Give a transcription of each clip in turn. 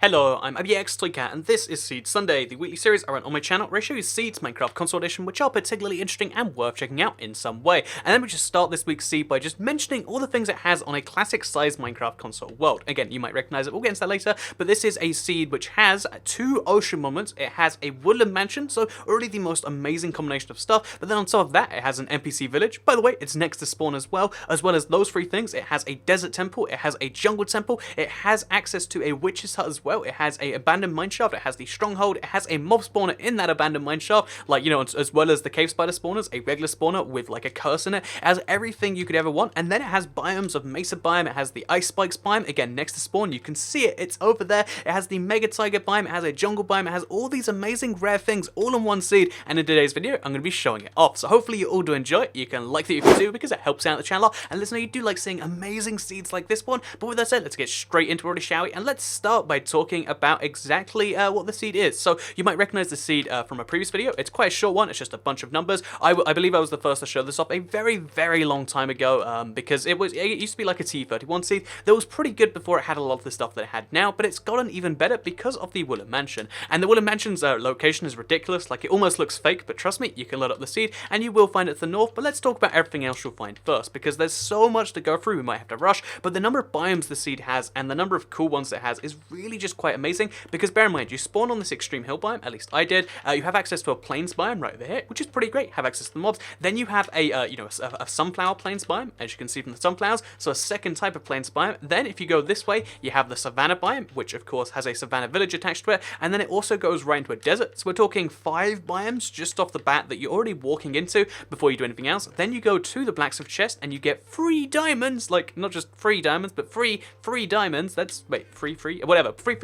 Hello, I'm ABXToyCat, and this is Seed Sunday, the weekly series I run on my channel where I show you seeds Minecraft console edition which are particularly interesting and worth checking out in some way. And then we just start this week's seed by just mentioning all the things it has on a classic-sized Minecraft console world. Again, you might recognize it, we'll get into that later, but this is a seed which has two ocean monuments, it has a Woollen Mansion, so already the most amazing combination of stuff, but then on top of that, it has an NPC village. By the way, it's next to spawn as well as those three things. It has a desert temple, it has a jungle temple, it has access to a witch's hut as well. It has a abandoned mineshaft, it has the stronghold, it has a mob spawner in that abandoned mineshaft, like, you know, as well as the cave spider spawners, a regular spawner with like a curse in it. It has everything you could ever want, and then it has biomes of Mesa biome, it has the ice spikes biome, again next to spawn, you can see it, it's over there. It has the mega tiger biome, it has a jungle biome, it has all these amazing rare things all in one seed, and in today's video I'm going to be showing it off. So hopefully you all do enjoy it, you can like the video too because it helps out the channel, and listen, you do like seeing amazing seeds like this one. But with that said, let's get straight into it, shall we? And let's start by talking about exactly what the seed is. So you might recognize the seed from a previous video. It's quite a short one, it's just a bunch of numbers. I believe I was the first to show this off a very long time ago, because it used to be like a T31 seed that was pretty good before it had a lot of the stuff that it had now, but it's gotten even better because of the Woollen Mansion. And the Woollen Mansion's location is ridiculous, like it almost looks fake, but trust me, you can load up the seed and you will find it to the north. But let's talk about everything else you'll find first, because there's so much to go through, we might have to rush, but the number of biomes the seed has and the number of cool ones it has is really just quite amazing. Because bear in mind, you spawn on this extreme hill biome, at least I did. You have access to a plains biome right over here, which is pretty great, have access to the mobs. Then you have a sunflower plains biome, as you can see from the sunflowers, so a second type of plains biome. Then if you go this way, you have the savanna biome, which of course has a savanna village attached to it, and then it also goes right into a desert. So we're talking 5 biomes just off the bat that you're already walking into before you do anything else. Then you go to the blacksmith chest and you get 3 diamonds, like not just 3 diamonds, but free diamonds. That's, wait, free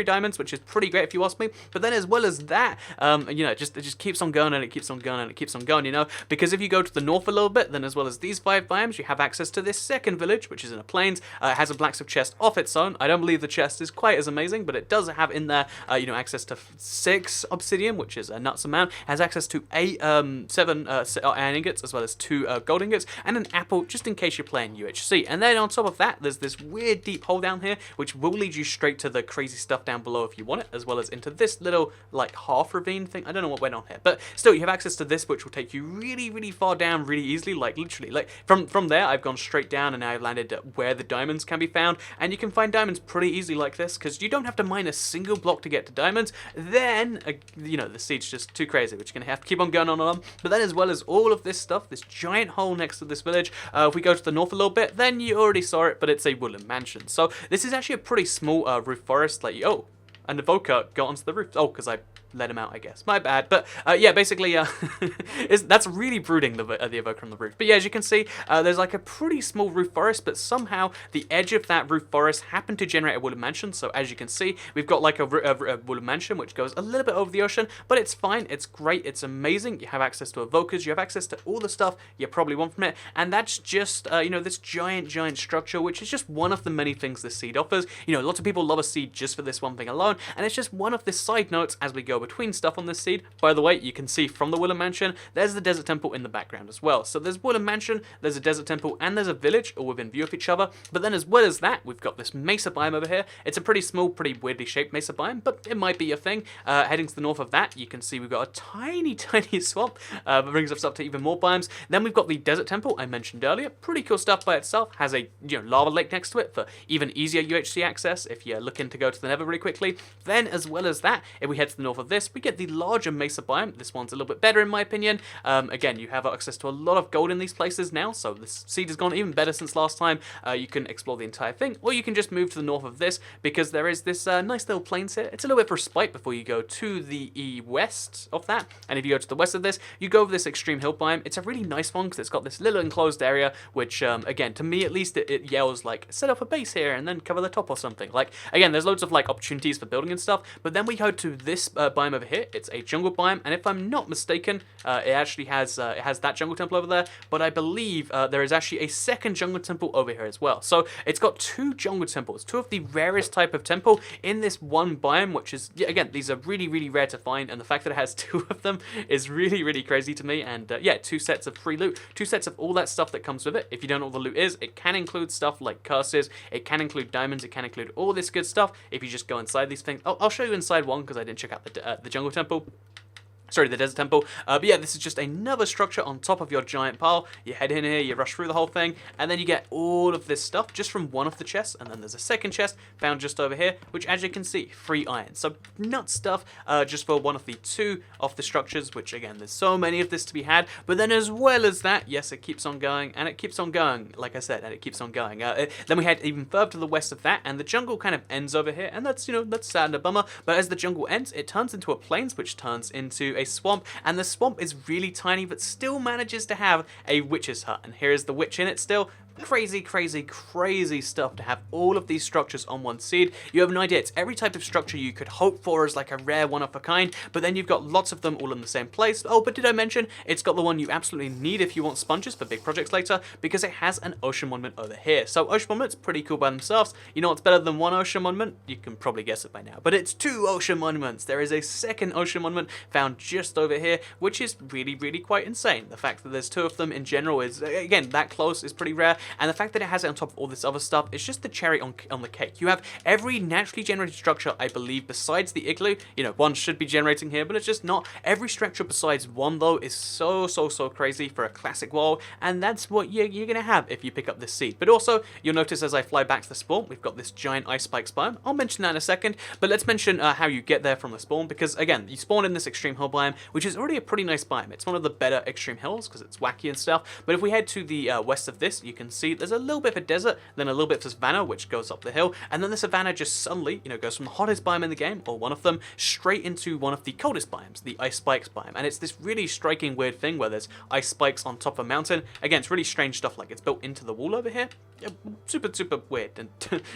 diamonds, which is pretty great if you ask me. But then as well as that, you know, it just keeps on going and it keeps on going and it keeps on going, you know, because if you go to the north a little bit, then as well as these 5 biomes, you have access to this second village, which is in a plains. It has a blacksmith chest off its own. I don't believe the chest is quite as amazing, but it does have in there, you know, access to 6 obsidian, which is a nuts amount. It has access to 7 iron ingots, as well as 2 gold ingots, and an apple, just in case you're playing UHC. And then on top of that, there's this weird deep hole down here, which will lead you straight to the crazy stuff down below if you want it, as well as into this little, like, half ravine thing. I don't know what went on here, but still, you have access to this, which will take you really far down really easily, like, literally. Like, from there, I've gone straight down, and now I've landed at where the diamonds can be found, and you can find diamonds pretty easily like this, because you don't have to mine a single block to get to diamonds. Then, you know, the seed's just too crazy, which you're going to have to keep on going on. But then as well as all of this stuff, this giant hole next to this village, if we go to the north a little bit, then you already saw it, but it's a Woollen Mansion. So this is actually a pretty small roof forest, like, oh, and the Evoker got onto the roof. Oh, because I let him out, I guess. My bad. But yeah, basically, that's really brooding, the Evoker on the roof. But yeah, as you can see, there's like a pretty small roof forest, but somehow the edge of that roof forest happened to generate a Woollen Mansion. So as you can see, we've got like a Woollen Mansion, which goes a little bit over the ocean, but it's fine, it's great, it's amazing. You have access to Evokers, you have access to all the stuff you probably want from it, and that's just, you know, this giant structure, which is just one of the many things this seed offers. You know, lots of people love a seed just for this one thing alone, and it's just one of the side notes as we go between stuff on this seed. By the way, you can see from the Woollen Mansion, there's the desert temple in the background as well. So there's Woollen Mansion, there's a desert temple, and there's a village all within view of each other. But then as well as that, we've got this Mesa biome over here. It's a pretty small, pretty weirdly shaped Mesa biome, but it might be a thing. Heading to the north of that, you can see we've got a tiny swamp that brings us up to even more biomes. Then we've got the desert temple I mentioned earlier. Pretty cool stuff by itself. Has a, you know, lava lake next to it for even easier UHC access if you're looking to go to the nether really quickly. Then as well as that, if we head to the north of this, we get the larger Mesa biome. This one's a little bit better in my opinion. Again, you have access to a lot of gold in these places now, so this seed has gone even better since last time. You can explore the entire thing, or you can just move to the north of this, because there is this nice little plains here. It's a little bit for respite before you go to the west of that, and if you go to the west of this, you go over this extreme hill biome. It's a really nice one, because it's got this little enclosed area, which, again, to me at least, it yells like, set up a base here, and then cover the top or something. Like, again, there's loads of, like, opportunities for building and stuff, but then we go to this biome biome over here. It's a jungle biome, and if I'm not mistaken, it actually has that jungle temple over there, but I believe there is actually a second jungle temple over here as well. So it's got 2 jungle temples, 2 of the rarest type of temple in this one biome, which is, again, these are really, really rare to find, and the fact that it has 2 of them is really, really crazy to me. And yeah, 2 sets of free loot, 2 sets of all that stuff that comes with it. If you don't know what the loot is, it can include stuff like curses, it can include diamonds, it can include all this good stuff if you just go inside these things. I'll show you inside one because I didn't check out the jungle temple. Sorry, the desert temple. But yeah, this is just another structure on top of your giant pile. You head in here, you rush through the whole thing, and then you get all of this stuff just from one of the chests. And then there's a second chest found just over here, which, as you can see, free iron. So nuts stuff just for one of the 2 of the structures, which, again, there's so many of this to be had. But then as well as that, yes, it keeps on going, and it keeps on going, like I said, and it keeps on going. Then we head even further to the west of that, and the jungle kind of ends over here, and that's, that's sad and a bummer. But as the jungle ends, it turns into a plains, which turns into a swamp, and the swamp is really tiny but still manages to have a witch's hut, and here is the witch in it still. Crazy, crazy, crazy stuff to have all of these structures on one seed. You have no idea. It's every type of structure you could hope for as like a rare one of a kind, but then you've got lots of them all in the same place. Oh, but did I mention it's got the one you absolutely need if you want sponges for big projects later, because it has an ocean monument over here. So ocean monuments, pretty cool by themselves. You know what's better than one ocean monument? You can probably guess it by now, but it's 2 ocean monuments. There is a second ocean monument found just over here, which is really, really quite insane. The fact that there's 2 of them in general is, again, that close is pretty rare. And the fact that it has it on top of all this other stuff is just the cherry on the cake. You have every naturally generated structure, I believe, besides the igloo. One should be generating here, but it's just not. Every structure besides one, though, is so crazy for a classic world, and that's what you're going to have if you pick up this seed. But also, you'll notice as I fly back to the spawn, we've got this giant ice spikes biome. I'll mention that in a second, but let's mention how you get there from the spawn, because, again, you spawn in this extreme hill biome, which is already a pretty nice biome. It's one of the better extreme hills, because it's wacky and stuff, but if we head to the west of this, you can see there's a little bit of a desert, then a little bit of savanna, which goes up the hill, and then the savanna just suddenly, goes from the hottest biome in the game, or one of them, straight into one of the coldest biomes, the ice spikes biome. And it's this really striking, weird thing where there's ice spikes on top of a mountain. Again, it's really strange stuff, like it's built into the wall over here. Super weird, and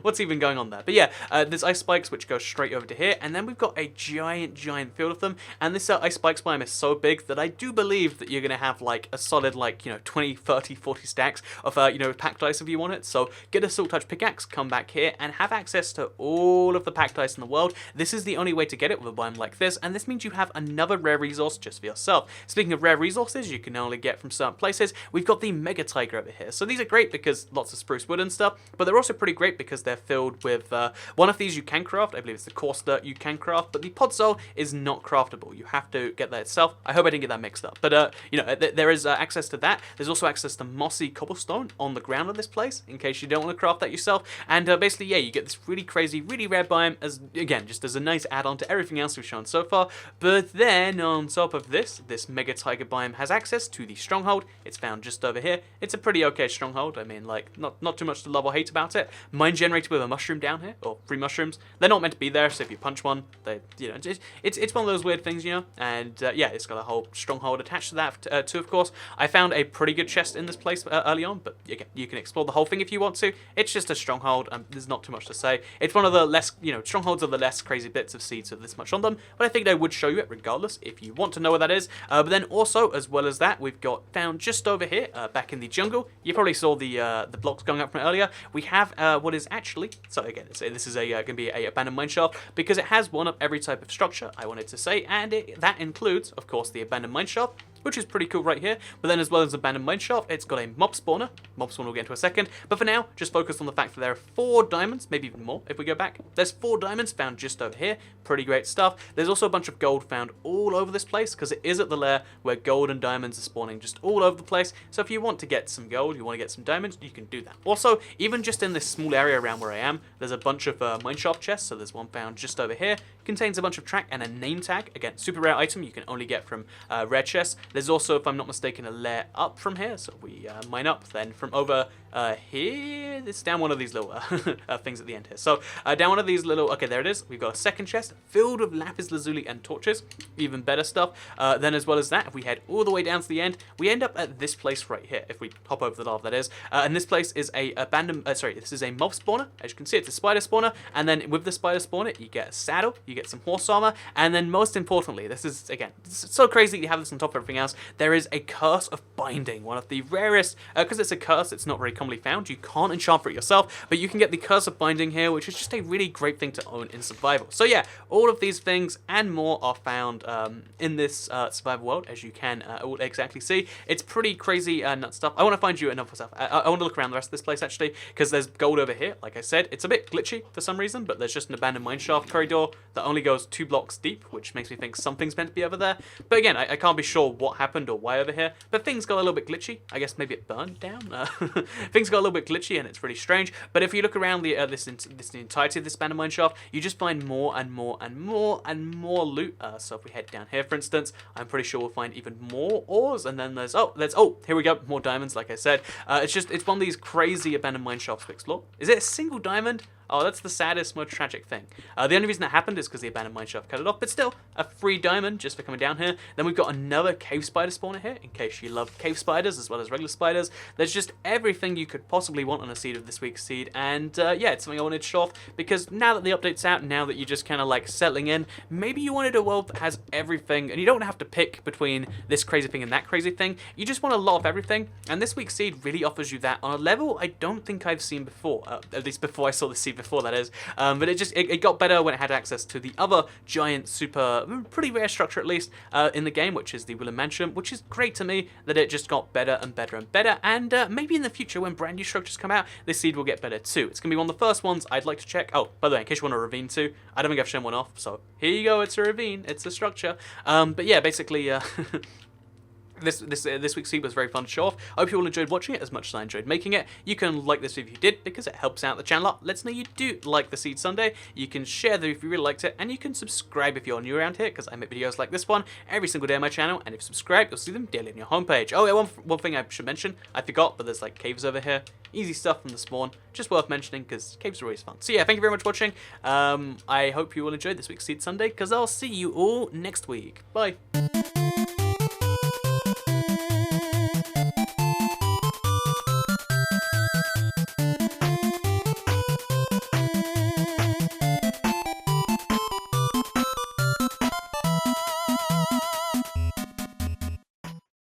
what's even going on there? But yeah, there's ice spikes which go straight over to here, and then we've got a giant field of them, and this ice spikes biome is so big that I do believe that you're going to have like a solid 20, 30, 40 stacks of packed ice if you want it. So get a silk touch pickaxe, come back here, and have access to all of the packed ice in the world. This is the only way to get it with a biome like this, and this means you have another rare resource just for yourself. Speaking of rare resources you can only get from certain places, we've got the mega tiger over here. So these are great because lots of spruce wood and stuff, but they're also pretty great because they're filled with one of these you can craft. I believe it's the coarse dirt you can craft, but the podzol is not craftable. You have to get that itself. I hope I didn't get that mixed up, but there is access to that. There's also access to mossy cobblestone on the ground of this place in case you don't want to craft that yourself. And basically, yeah, you get this really crazy, really rare biome as, again, just as a nice add-on to everything else we've shown so far. But then on top of this mega tiger biome has access to the stronghold. It's found just over here. It's a pretty okay stronghold. I mean, like, not too much to love or hate about it. Mine generated with a mushroom down here, or 3 mushrooms. They're not meant to be there, so if you punch one, they, it's one of those weird things, And yeah, it's got a whole stronghold attached to that too, of course. I found a pretty good chest in this place early on, but again, you can explore the whole thing if you want to. It's just a stronghold, and there's not too much to say. It's one of the less, strongholds are the less crazy bits of seeds with this much on them, but I think I would show you it regardless if you want to know what that is. But then also, as well as that, we've got found just over here, back in the jungle. You probably saw the blocks going up from earlier. We have what is actually, so again, this is going to be a abandoned mineshaft because it has one of every type of structure I wanted to say, and that includes, of course, the abandoned mineshaft, which is pretty cool right here. But then as well as abandoned mineshaft, it's got a mob spawner. Mob spawner we'll get into a second. But for now, just focus on the fact that there are 4 diamonds, maybe even more if we go back. There's 4 diamonds found just over here. Pretty great stuff. There's also a bunch of gold found all over this place because it is at the lair where gold and diamonds are spawning just all over the place. So if you want to get some gold, you want to get some diamonds, you can do that. Also, even just in this small area around where I am, there's a bunch of mineshaft chests. So there's one found just over here. Contains a bunch of track and a name tag. Again, super rare item you can only get from rare chests. There's also, if I'm not mistaken, a layer up from here. So we mine up, then from over here, it's down one of these little things at the end here. So down one of these little, okay, there it is. We've got a second chest filled with lapis lazuli and torches, even better stuff. Then as well as that, if we head all the way down to the end, we end up at this place right here. If we hop over the lava, that is. And this place is a this is a mob spawner. As you can see, it's a spider spawner. And then with the spider spawner, you get a saddle, you get some horse armor, and then most importantly, this is, again, it's so crazy you have this on top of everything else, there is a curse of binding, one of the rarest, because it's a curse, it's not very commonly found, you can't enchant for it yourself, but you can get the curse of binding here, which is just a really great thing to own in survival. So yeah, all of these things and more are found in this survival world, as you can all exactly see. It's pretty crazy nut stuff. I want to find you enough stuff. I want to look around the rest of this place actually, because there's gold over here. Like I said, it's a bit glitchy for some reason, but there's just an abandoned mineshaft corridor that only goes 2 blocks deep, which makes me think something's meant to be over there. But again, I can't be sure what happened or why over here, but things got a little bit glitchy. I guess maybe it burned down. Things got a little bit glitchy and it's really strange. But if you look around the entirety of this abandoned mineshaft, you just find more and more and more and more loot. So if we head down here, for instance, I'm pretty sure we'll find even more ores. And then there's here we go, more diamonds. Like I said, it's one of these crazy abandoned mineshafts to explore. Is it a single diamond? Oh, that's the saddest, most tragic thing. The only reason that happened is because the abandoned mineshaft cut it off, but still, a free diamond just for coming down here. Then we've got another cave spider spawner here, in case you love cave spiders as well as regular spiders. There's just everything you could possibly want on a seed of this week's seed, and yeah, it's something I wanted to show off, because now that the update's out, now that you're just kind of like settling in, maybe you wanted a world that has everything, and you don't have to pick between this crazy thing and that crazy thing. You just want a lot of everything, and this week's seed really offers you that on a level I don't think I've seen before, at least before I saw the seed before, that is. But it got better when it had access to the other giant, super, pretty rare structure at least, in the game, which is the Woollen Mansion, which is great to me that it just got better and better and better, and maybe in the future when brand new structures come out, this seed will get better too. It's going to be one of the first ones I'd like to check. Oh, by the way, in case you want a ravine too, I don't think I've shown one off, so here you go, it's a ravine, it's a structure. But yeah, basically, This week's seed was very fun to show off. I hope you all enjoyed watching it as much as I enjoyed making it. You can like this video if you did, because it helps out the channel up. Lets know you do like the Seed Sunday. You can share the if you really liked it, and you can subscribe if you're new around here, because I make videos like this one every single day on my channel, and if you subscribe, you'll see them daily on your homepage. Oh yeah, one thing I should mention, I forgot, but there's like caves over here. Easy stuff from the spawn, just worth mentioning, because caves are always fun. So yeah, thank you very much for watching. I hope you all enjoyed this week's Seed Sunday, because I'll see you all next week. Bye.